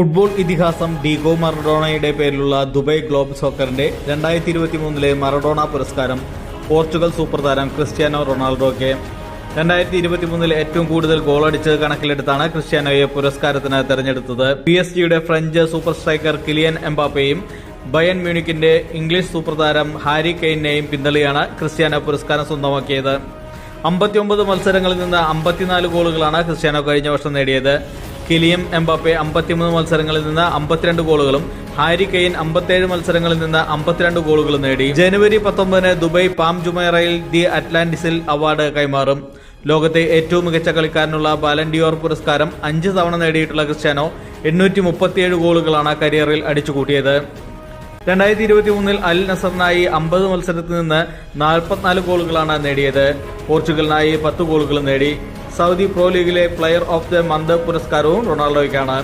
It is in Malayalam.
ഫുട്ബോൾ ഇതിഹാസം ഡീഗോ മറഡോണയുടെ പേരിലുള്ള ദുബായ് ഗ്ലോബ് സോക്കറിന്റെ 2023 മറഡോണ പുരസ്കാരം പോർച്ചുഗൽ സൂപ്പർ താരം ക്രിസ്ത്യാനോ റൊണാൾഡോയ്ക്ക്. 2023 ഏറ്റവും കൂടുതൽ ഗോളടിച്ച് കണക്കിലെടുത്താണ് ക്രിസ്ത്യാനോയെ പുരസ്കാരത്തിന് തെരഞ്ഞെടുത്തത്. PSG French super striker Kylian എംബാപ്പയെയും ബയൺ മ്യൂണിക്കിന്റെ ഇംഗ്ലീഷ് സൂപ്പർ താരം ഹാരി കെയ്നെയും പിന്തള്ളിയാണ് ക്രിസ്ത്യാനോ പുരസ്കാരം സ്വന്തമാക്കിയത്. 59 മത്സരങ്ങളിൽ നിന്ന് 54 ഗോളുകളാണ് ക്രിസ്ത്യാനോ കഴിഞ്ഞ വർഷം നേടിയത്. കിലിയൻ എംബാപ്പെ 53 മത്സരങ്ങളിൽ നിന്ന് 52 ഗോളുകളും ഹാരി കെയ്ൻ 57 മത്സരങ്ങളിൽ നിന്ന് 52 ഗോളുകളും നേടി. ജനുവരി 19 ദുബായ് പാം ജുമൈറയിൽ ദി അറ്റ്ലാന്റിസിൽ അവാർഡ് കൈമാറും. ലോകത്തെ ഏറ്റവും മികച്ച കളിക്കാരനുള്ള ബാലൻഡിയോർ പുരസ്കാരം 5 തവണ നേടിയിട്ടുള്ള ക്രിസ്ത്യാനോ 837 ഗോളുകളാണ് കരിയറിൽ അടിച്ചുകൂട്ടിയത്. 2023 അൽ നസറിനായി 50 മത്സരത്തിൽ നിന്ന് 44 ഗോളുകളാണ് നേടിയത്. പോർച്ചുഗലിനായി 10 ഗോളുകളും നേടി. സൗദി പ്രോ ലീഗിലെ പ്ലെയർ ഓഫ് ദ മന്ത് പുരസ്കാരവും റൊണാൾഡോയ്ക്കാണ്.